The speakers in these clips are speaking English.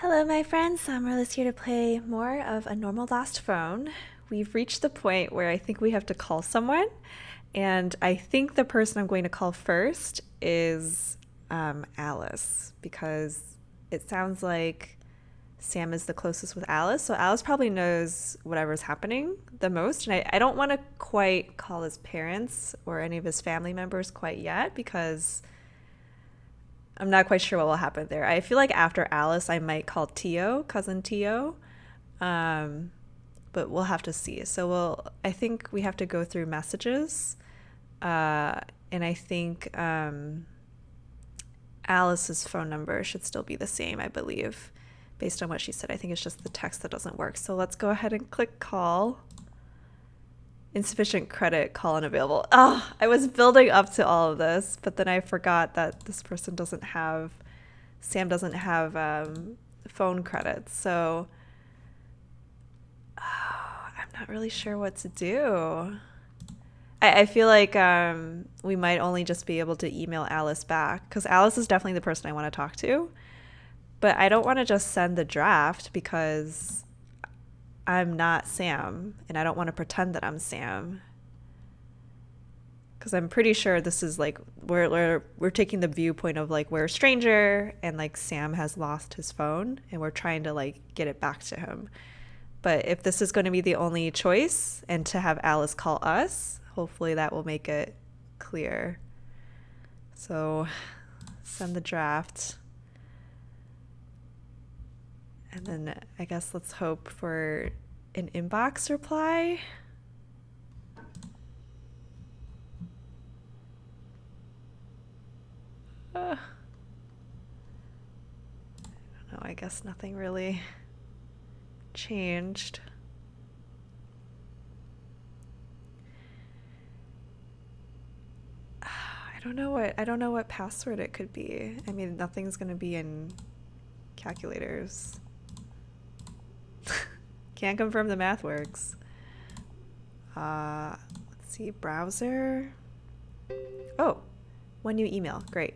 Hello, my friends. SAmaryllis here to play more of A Normal Lost Phone. We've reached the point where I think we have to call someone, and I think the person I'm going to call first is Alice, because it sounds like Sam is the closest with Alice, so Alice probably knows whatever's happening the most, and I don't want to quite call his parents or any of his family members quite yet, because I'm not quite sure what will happen there. I feel like after Alice, I might call Tio, cousin Tio, um, but we'll have to see. So I think we have to go through messages, uh, and I think Alice's phone number should still be the same, I believe, based on what she said. I think it's just the text that doesn't work. So let's go ahead and click call. Insufficient credit, call unavailable. Oh, I was building up to all of this, but then I forgot that this person Sam doesn't have phone credits. So I'm not really sure what to do. I feel like we might only just be able to email Alice back, because Alice is definitely the person I want to talk to. But I don't want to just send the draft because I'm not Sam, and I don't want to pretend that I'm Sam, because I'm pretty sure this is like we're taking the viewpoint of like we're a stranger and like Sam has lost his phone and we're trying to like get it back to him. But if this is going to be the only choice and to have Alice call us, hopefully that will make it clear. So send the draft. And then I guess let's hope for an inbox reply. I don't know, I guess nothing really changed. I don't know what password it could be. I mean, nothing's going to be in calculators. Can't confirm the math works. Let's see, browser. Oh, one new email. Great.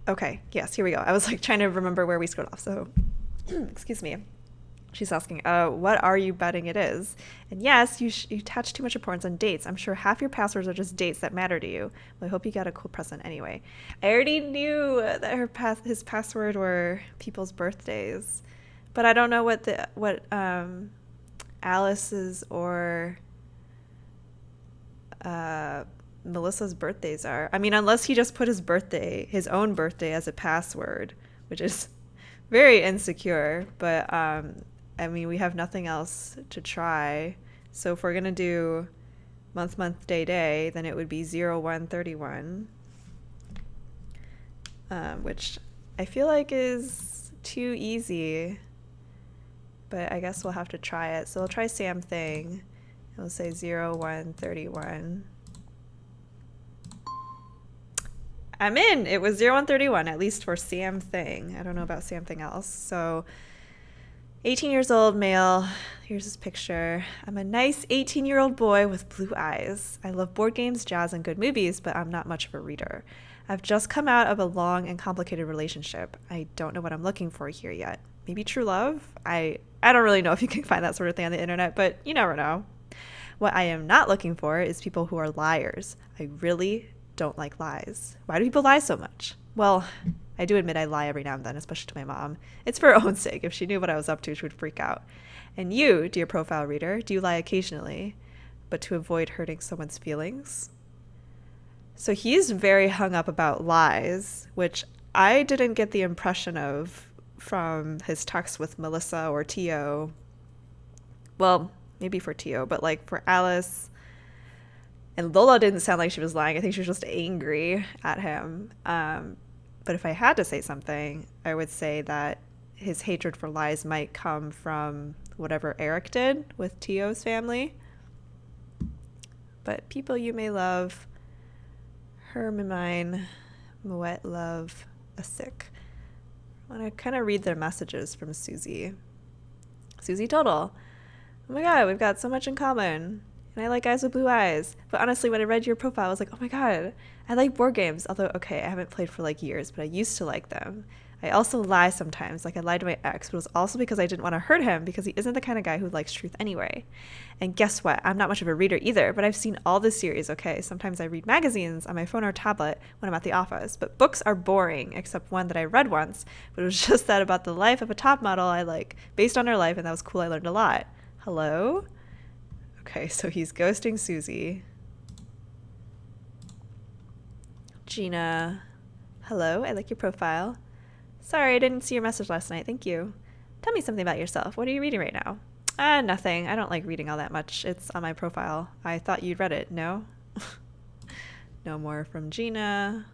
Okay, yes, here we go. I was like trying to remember where we scrolled off. So, excuse me. She's asking, what are you betting it is? And yes, you attach too much importance on dates. I'm sure half your passwords are just dates that matter to you. Well, I hope you got a cool present anyway. I already knew that his password were people's birthdays, but I don't know what Alice's or Melissa's birthdays are. I mean, unless he just put his own birthday as a password, which is very insecure, but I mean, we have nothing else to try. So if we're going to do month, day, then it would be 0131, which I feel like is too easy, but I guess we'll have to try it. So we'll try Sam Thing. We'll say 0131. I'm in. It was 0131, at least for Sam Thing. I don't know about Sam Thing else. So 18 years old, male. Here's his picture. I'm a nice 18-year-old boy with blue eyes. I love board games, jazz, and good movies, but I'm not much of a reader. I've just come out of a long and complicated relationship. I don't know what I'm looking for here yet. Maybe true love? I don't really know if you can find that sort of thing on the internet, but you never know. What I am not looking for is people who are liars. I really don't like lies. Why do people lie so much? Well, I do admit I lie every now and then, especially to my mom. It's for her own sake. If she knew what I was up to, she would freak out. And you, dear profile reader, do lie occasionally, but to avoid hurting someone's feelings. So he's very hung up about lies, which I didn't get the impression of from his text with Melissa or Tio. Well, maybe for Tio, but like for Alice. And Lola didn't sound like she was lying. I think she was just angry at him. But if I had to say something, I would say that his hatred for lies might come from whatever Eric did with Tio's family. But people you may love, Hermine, Moet love, a sick. I want to kind of read their messages from Susie. Susie Total. Oh my god, we've got so much in common. And I like guys with blue eyes. But honestly, when I read your profile, I was like, oh my god, I like board games. Although, okay, I haven't played for like years, but I used to like them. I also lie sometimes. Like I lied to my ex, but it was also because I didn't want to hurt him because he isn't the kind of guy who likes truth anyway. And guess what? I'm not much of a reader either, but I've seen all the series, okay? Sometimes I read magazines on my phone or tablet when I'm at the office, but books are boring, except one that I read once, but it was just that about the life of a top model I like, based on her life, and that was cool. I learned a lot. Hello? Okay, so he's ghosting Susie. Gina. Hello, I like your profile. Sorry, I didn't see your message last night. Thank you. Tell me something about yourself. What are you reading right now? Nothing. I don't like reading all that much. It's on my profile. I thought you'd read it. No? No more from Gina.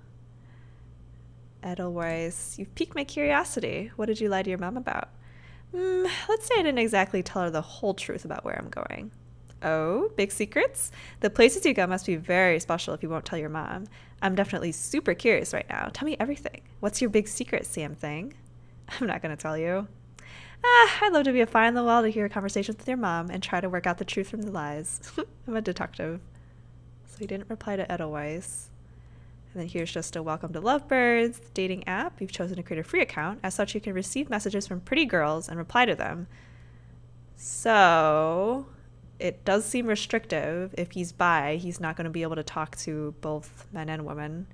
Edelweiss. You've piqued my curiosity. What did you lie to your mom about? Let's say I didn't exactly tell her the whole truth about where I'm going. Oh, big secrets? The places you go must be very special if you won't tell your mom. I'm definitely super curious right now. Tell me everything. What's your big secret, Sam thing? I'm not going to tell you. I'd love to be a fly on the wall to hear conversations with your mom and try to work out the truth from the lies. I'm a detective. So he didn't reply to Edelweiss. And then here's just a welcome to Lovebirds, the dating app. You've chosen to create a free account. As such, you can receive messages from pretty girls and reply to them. So it does seem restrictive. If he's bi, he's not going to be able to talk to both men and women.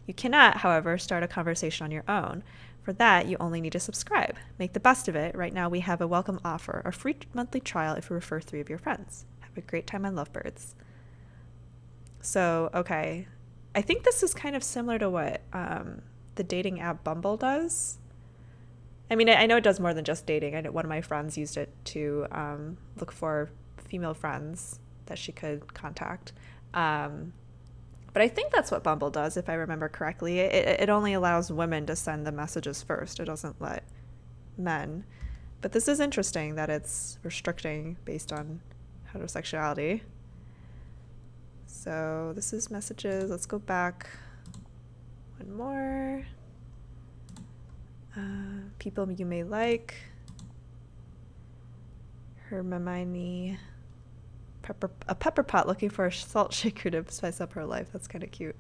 You cannot, however, start a conversation on your own. For that, you only need to subscribe. Make the best of it. Right now, we have a welcome offer, a free monthly trial if you refer 3 of your friends. Have a great time on Lovebirds. So, okay. I think this is kind of similar to what the dating app Bumble does. I mean, I know it does more than just dating. I know one of my friends used it to look for female friends that she could contact. But I think that's what Bumble does, if I remember correctly. It only allows women to send the messages first. It doesn't let men. But this is interesting that it's restricting based on heterosexuality. So this is messages. Let's go back one more. People you may like. Hermione. A pepper pot looking for a salt shaker to spice up her life. That's kind of cute.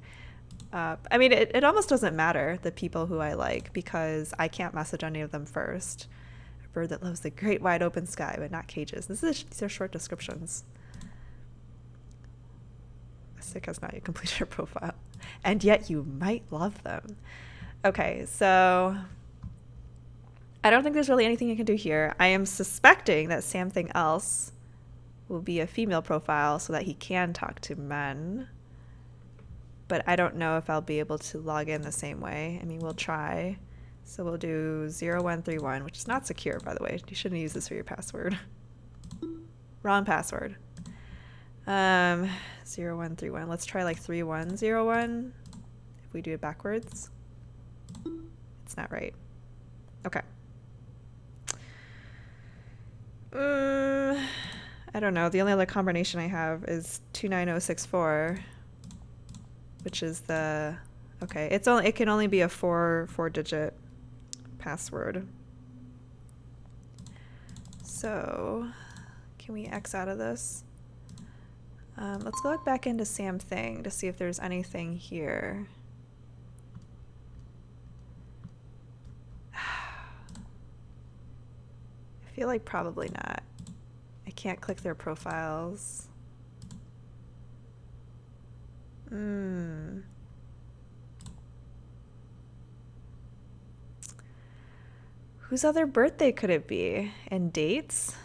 I mean, it almost doesn't matter, the people who I like, because I can't message any of them first. A bird that loves the great wide open sky, but not cages. These are short descriptions. Sick has not yet completed her profile. And yet you might love them. Okay, so I don't think there's really anything you can do here. I am suspecting that something else will be a female profile so that he can talk to men. But I don't know if I'll be able to log in the same way. I mean, we'll try. So we'll do 0131, which is not secure, by the way. You shouldn't use this for your password. Wrong password. 0131. Let's try like 3101. If we do it backwards. It's not right. Okay. I don't know. The only other combination I have is 29064, which is the, okay. It can only be a four-digit password. So can we X out of this? Let's go back into Sam Thing to see if there's anything here. I feel like probably not. I can't click their profiles. Whose other birthday could it be? And dates?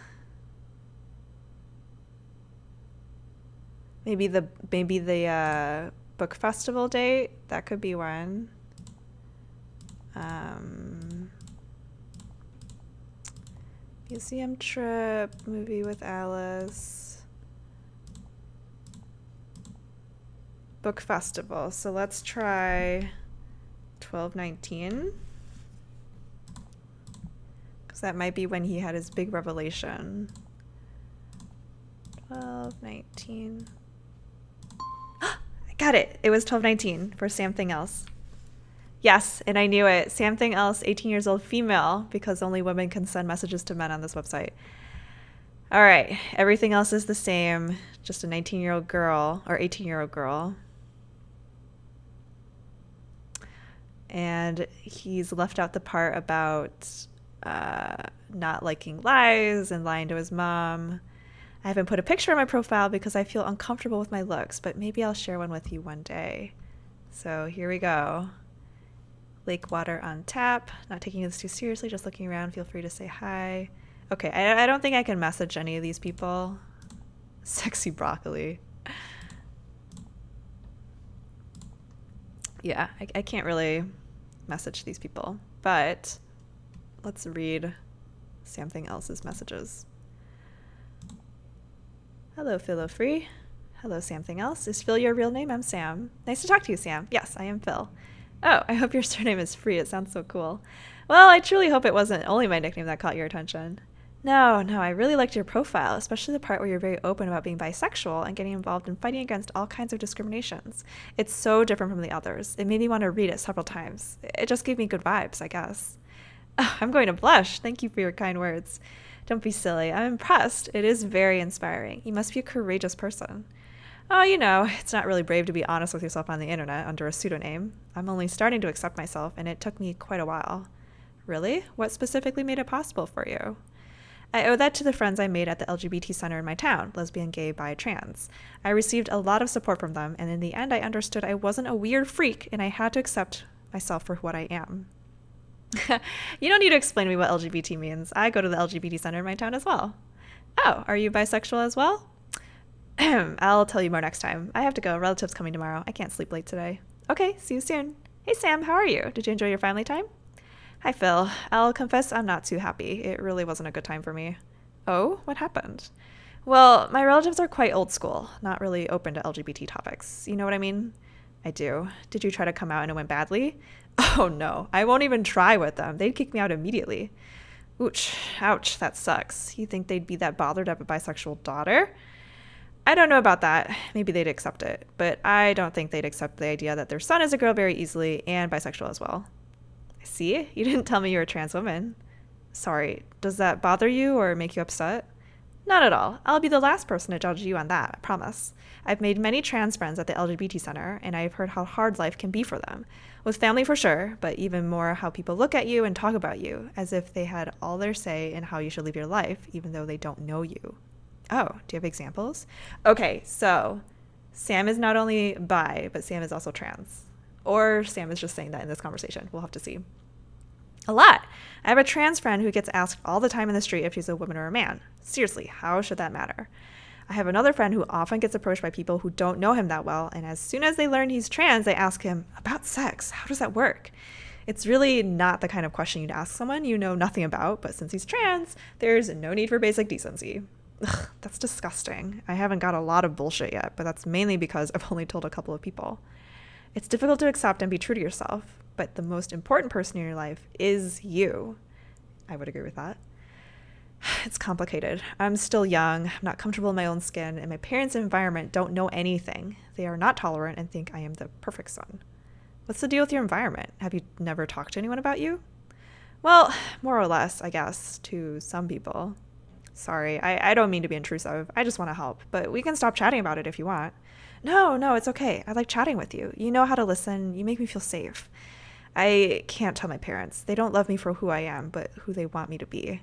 Maybe the book festival date? That could be one. Museum trip, movie with Alice. Book festival. So let's try 12/19. Because that might be when he had his big revelation. 12/19. I got it. It was 12/19 for Something Else. Yes, and I knew it. Something Else, 18 years old, female, because only women can send messages to men on this website. All right. Everything else is the same. Just a 19-year-old girl or 18-year-old girl. And he's left out the part about not liking lies and lying to his mom. I haven't put a picture on my profile because I feel uncomfortable with my looks, but maybe I'll share one with you one day. So here we go. Lake water on tap. Not taking this too seriously, just looking around. Feel free to say hi. Okay, I don't think I can message any of these people. Sexy broccoli. Yeah, I can't really message these people, but let's read something else's messages. Hello, Philo Free. Hello, something else. Is Phil your real name? I'm Sam. Nice to talk to you, Sam. Yes, I am Phil. Oh, I hope your surname is Free. It sounds so cool. Well, I truly hope it wasn't only my nickname that caught your attention. No, I really liked your profile, especially the part where you're very open about being bisexual and getting involved in fighting against all kinds of discriminations. It's so different from the others. It made me want to read it several times. It just gave me good vibes, I guess. Oh, I'm going to blush. Thank you for your kind words. Don't be silly. I'm impressed. It is very inspiring. You must be a courageous person. Oh, it's not really brave to be honest with yourself on the internet under a pseudonym. I'm only starting to accept myself, and it took me quite a while. Really? What specifically made it possible for you? I owe that to the friends I made at the LGBT center in my town, lesbian, gay, bi, trans. I received a lot of support from them, and in the end I understood I wasn't a weird freak, and I had to accept myself for what I am. You don't need to explain to me what LGBT means. I go to the LGBT center in my town as well. Oh, are you bisexual as well? I'll tell you more next time. I have to go. Relatives coming tomorrow. I can't sleep late today. Okay, see you soon. Hey, Sam, how are you? Did you enjoy your family time? Hi, Phil. I'll confess I'm not too happy. It really wasn't a good time for me. Oh, what happened? Well, my relatives are quite old school, not really open to LGBT topics. You know what I mean? I do. Did you try to come out and it went badly? Oh, no. I won't even try with them. They'd kick me out immediately. Ouch, that sucks. You think they'd be that bothered to have a bisexual daughter? I don't know about that. Maybe they'd accept it, but I don't think they'd accept the idea that their son is a girl very easily and bisexual as well. See, you didn't tell me you're a trans woman. Sorry, does that bother you or make you upset? Not at all. I'll be the last person to judge you on that, I promise. I've made many trans friends at the LGBT center, and I've heard how hard life can be for them. With family for sure, but even more how people look at you and talk about you, as if they had all their say in how you should live your life, even though they don't know you. Oh, do you have examples? Okay, so Sam is not only bi, but Sam is also trans. Or Sam is just saying that in this conversation. We'll have to see. A lot. I have a trans friend who gets asked all the time in the street if she's a woman or a man. Seriously, how should that matter? I have another friend who often gets approached by people who don't know him that well, and as soon as they learn he's trans, they ask him, about sex, how does that work? It's really not the kind of question you'd ask someone you know nothing about, but since he's trans, there's no need for basic decency. Ugh, that's disgusting. I haven't got a lot of bullshit yet, but that's mainly because I've only told a couple of people. It's difficult to accept and be true to yourself, but the most important person in your life is you. I would agree with that. It's complicated. I'm still young, I'm not comfortable in my own skin, and my parents' environment don't know anything. They are not tolerant and think I am the perfect son. What's the deal with your environment? Have you never talked to anyone about you? Well, more or less, I guess, to some people. Sorry, I don't mean to be intrusive. I just want to help, but we can stop chatting about it if you want. No, it's okay. I like chatting with you. You know how to listen. You make me feel safe. I can't tell my parents. They don't love me for who I am, but who they want me to be.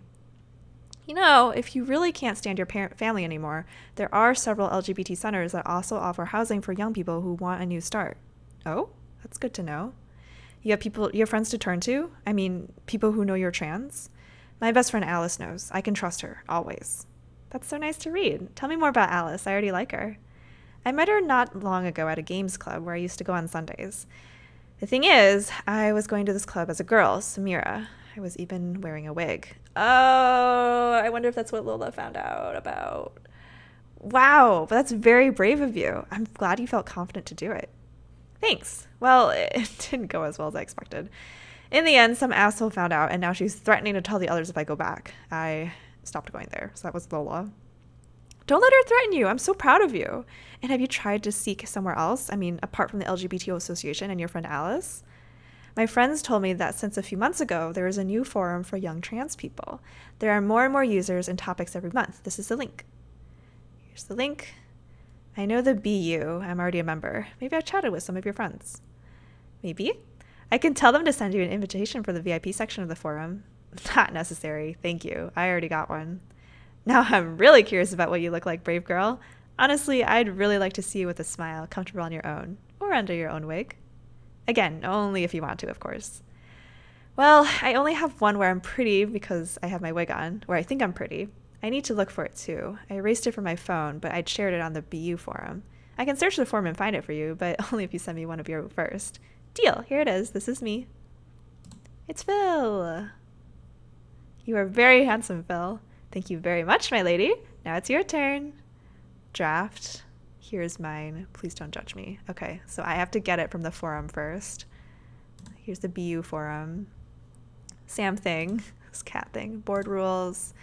If you really can't stand your family anymore, there are several LGBT centers that also offer housing for young people who want a new start. Oh, that's good to know. You have friends to turn to? I mean, people who know you're trans? My best friend Alice knows. I can trust her, always. That's so nice to read. Tell me more about Alice. I already like her. I met her not long ago at a games club where I used to go on Sundays. The thing is, I was going to this club as a girl, Samira. I was even wearing a wig. Oh, I wonder if that's what Lola found out about. Wow, but that's very brave of you. I'm glad you felt confident to do it. Thanks. Well, it didn't go as well as I expected. In the end, some asshole found out, and now she's threatening to tell the others if I go back. I stopped going there, so that was Lola. Don't let her threaten you. I'm so proud of you. And have you tried to seek somewhere else? I mean, apart from the LGBTQ association and your friend Alice? My friends told me that since a few months ago, there is a new forum for young trans people. There are more and more users and topics every month. This is the link. Here's the link. I know the BU. I'm already a member. Maybe I chatted with some of your friends. Maybe. I can tell them to send you an invitation for the VIP section of the forum. Not necessary. Thank you. I already got one. Now I'm really curious about what you look like, brave girl. Honestly, I'd really like to see you with a smile, comfortable on your own, or under your own wig. Again, only if you want to, of course. Well, I only have one where I'm pretty because I have my wig on, where I think I'm pretty. I need to look for it too. I erased it from my phone, but I'd shared it on the BU forum. I can search the forum and find it for you, but only if you send me one of your first. Deal. Here it is. This is me. It's Phil. You are very handsome, Phil. Thank you very much, my lady. Now it's your turn. Draft. Here's mine. Please don't judge me. Okay, so I have to get it from the forum first. Here's the BU forum. Sam thing. This cat thing. Board rules.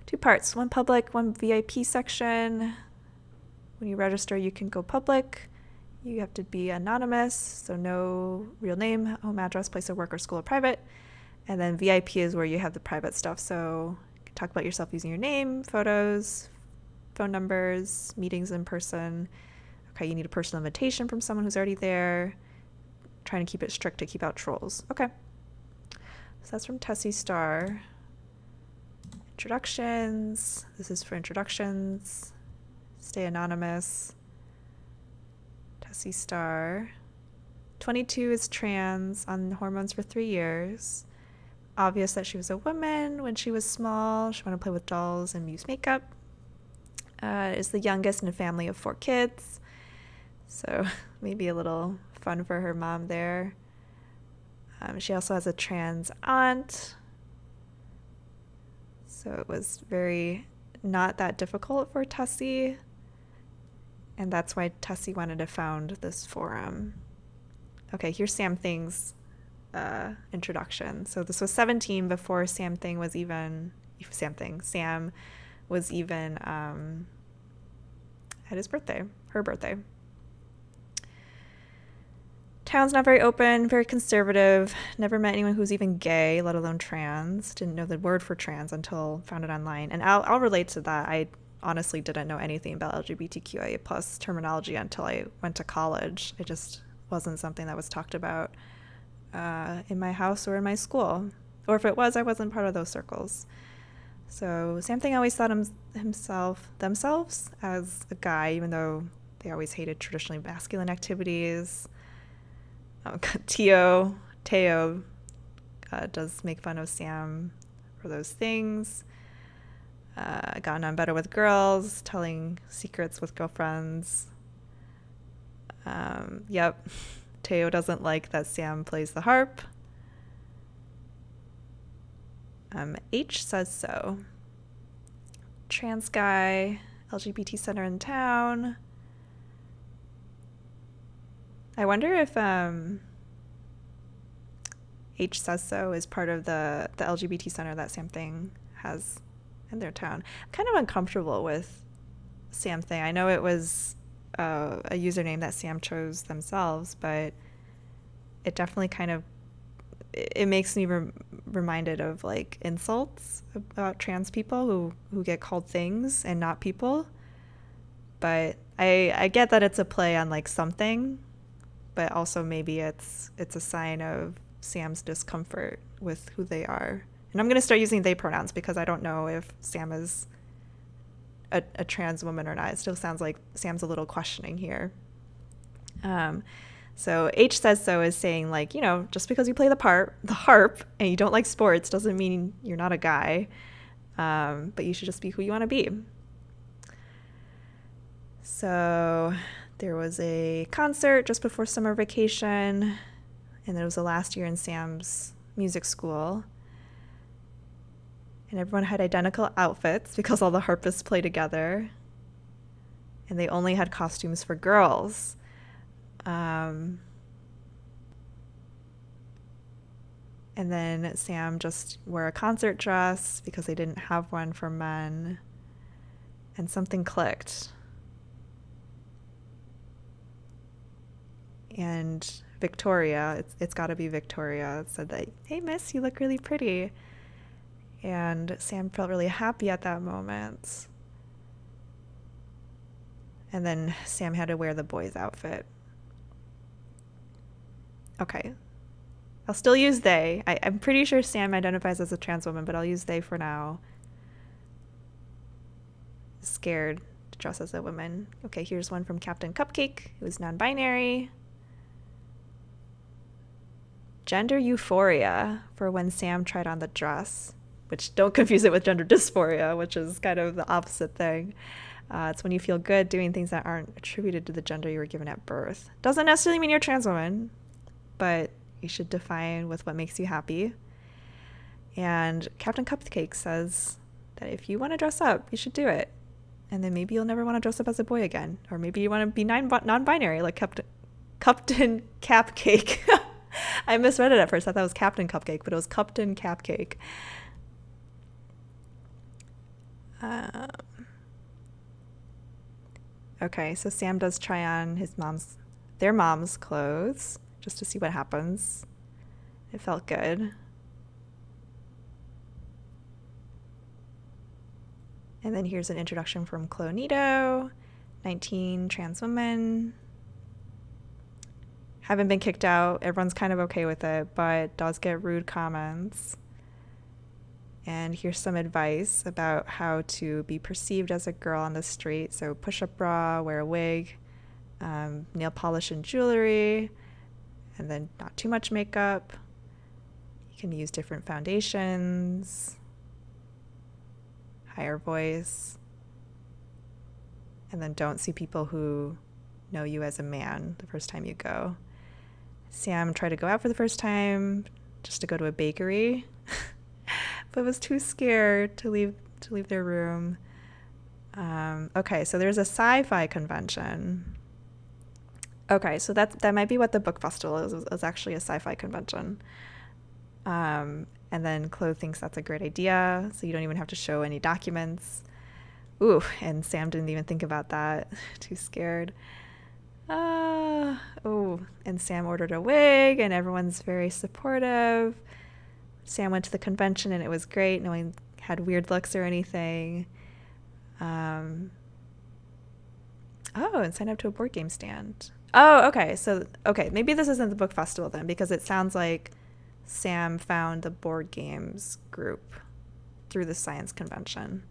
2 parts. 1 public, 1 VIP section. When you register, you can go public. You have to be anonymous, so no real name, home address, place of work, or school or private. And then VIP is where you have the private stuff. So you can talk about yourself using your name, photos, phone numbers, meetings in person. Okay, you need a personal invitation from someone who's already there. Trying to keep it strict to keep out trolls. Okay. So that's from Tessie Star. Introductions. This is for introductions. Stay anonymous. Tessie Star. 22 is trans, on hormones for 3 years. Obvious that she was a woman when she was small. She wanted to play with dolls and use makeup. Is the youngest in a family of 4 kids. So maybe a little fun for her mom there. She also has a trans aunt. So it was very not that difficult for Tessie. And that's why Tessie wanted to found this forum. Okay, here's Sam Thing's introduction. So this was 17 before Sam was even at his birthday, her birthday. Town's not very open, very conservative. Never met anyone who's even gay, let alone trans. Didn't know the word for trans until found it online. And I'll relate to that. I honestly didn't know anything about LGBTQIA plus terminology until I went to college. It just wasn't something that was talked about in my house or in my school. Or if it was, I wasn't part of those circles. So Sam Thing always thought themselves as a guy, even though they always hated traditionally masculine activities. Teo does make fun of Sam for those things. Gotten on better with girls, telling secrets with girlfriends. Yep. Teo doesn't like that Sam plays the harp. H says so. Trans guy, LGBT center in town. I wonder if H says so is part of the LGBT center that Sam Thing has in their town. I'm kind of uncomfortable with Sam Thing. I know it was a username that Sam chose themselves, but it definitely kind of it makes me reminded of like insults about trans people who get called things and not people. But I get that it's a play on like something, but also maybe it's a sign of Sam's discomfort with who they are. And I'm going to start using they pronouns because I don't know if Sam is a trans woman or not. It still sounds like Sam's a little questioning here. So H says so is saying like, you know, just because you play the harp and you don't like sports doesn't mean you're not a guy. But you should just be who you want to be. So there was a concert just before summer vacation, and it was the last year in Sam's music school. And everyone had identical outfits because all the harpists play together. And they only had costumes for girls. And then Sam just wore a concert dress because they didn't have one for men. And something clicked. And Victoria. It's got to be Victoria. It said that, hey, miss, you look really pretty. And Sam felt really happy at that moment. And then Sam had to wear the boy's outfit. Okay. I'll still use they. I'm pretty sure Sam identifies as a trans woman, but I'll use they for now. Scared to dress as a woman. Okay, here's one from Captain Cupcake, who is non-binary. Gender euphoria for when Sam tried on the dress, which don't confuse it with gender dysphoria, which is kind of the opposite thing. It's when you feel good doing things that aren't attributed to the gender you were given at birth. Doesn't necessarily mean you're a trans woman, but you should define with what makes you happy. And Captain Cupcake says that if you want to dress up, you should do it. And then maybe you'll never want to dress up as a boy again. Or maybe you want to be non-binary, like Captain Capcake. I misread it at first. I thought it was Captain Cupcake, but it was Captain Capcake. Okay, so Sam does try on their mom's clothes just to see what happens. It felt good. And then here's an introduction from Clonito, 19, trans woman. Haven't been kicked out. Everyone's kind of okay with it, but does get rude comments. And here's some advice about how to be perceived as a girl on the street. So push-up bra, wear a wig, nail polish and jewelry, and then not too much makeup. You can use different foundations, higher voice, and then don't see people who know you as a man the first time you go. Sam tried to go out for the first time just to go to a bakery, but was too scared to leave their room. Okay, so there's a sci-fi convention. Okay, so that might be what the book festival is. It was actually a sci-fi convention. And then Chloe thinks that's a great idea, so you don't even have to show any documents. Ooh, and Sam didn't even think about that. Too scared. Oh, and Sam ordered a wig, and everyone's very supportive. Sam went to the convention, and it was great. No one had weird looks or anything. Oh, and signed up to a board game stand. Oh, okay. So, maybe this isn't the book festival then, because it sounds like Sam found the board games group through the science convention.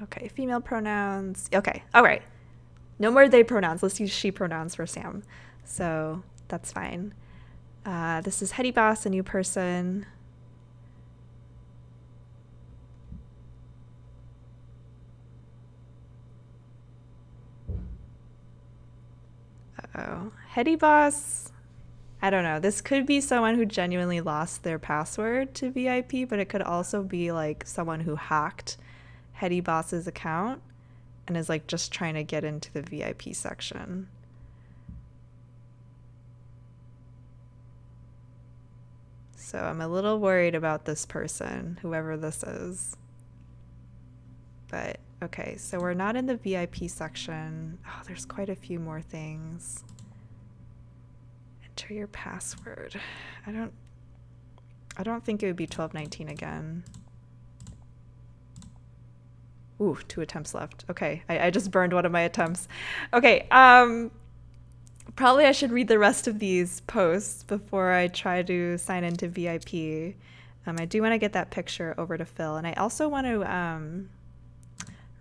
Okay, female pronouns. Okay, all right. No more they pronouns. Let's use she pronouns for Sam. So that's fine. This is Heady Boss, a new person. Uh-oh. Heady Boss. I don't know. This could be someone who genuinely lost their password to VIP, but it could also be like someone who hacked Heady Boss's account and is like just trying to get into the VIP section. So I'm a little worried about this person, whoever this is. But okay, so we're not in the VIP section. Oh, there's quite a few more things. Enter your password. I don't think it would be 1219 again. Ooh, 2 attempts left. Okay, I just burned one of my attempts. Okay, probably I should read the rest of these posts before I try to sign into VIP. I do want to get that picture over to Phil, and I also want to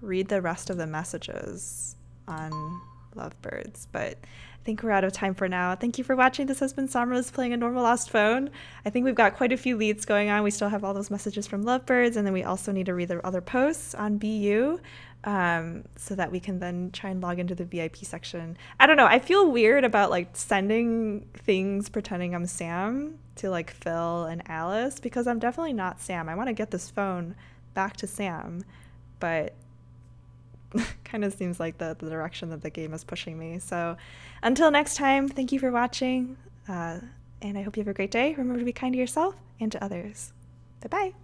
read the rest of the messages on Lovebirds, but I think we're out of time for now. Thank you for watching. This has been SAmaryllis playing a normal lost phone. I think we've got quite a few leads going on. We still have all those messages from Lovebirds, and then we also need to read the other posts on BU so that we can then try and log into the VIP section. I don't know. I feel weird about like sending things pretending I'm Sam to like Phil and Alice because I'm definitely not Sam. I want to get this phone back to Sam, but kind of seems like the direction that the game is pushing me. So until next time, thank you for watching, and I hope you have a great day. Remember to be kind to yourself and to others. Bye-bye.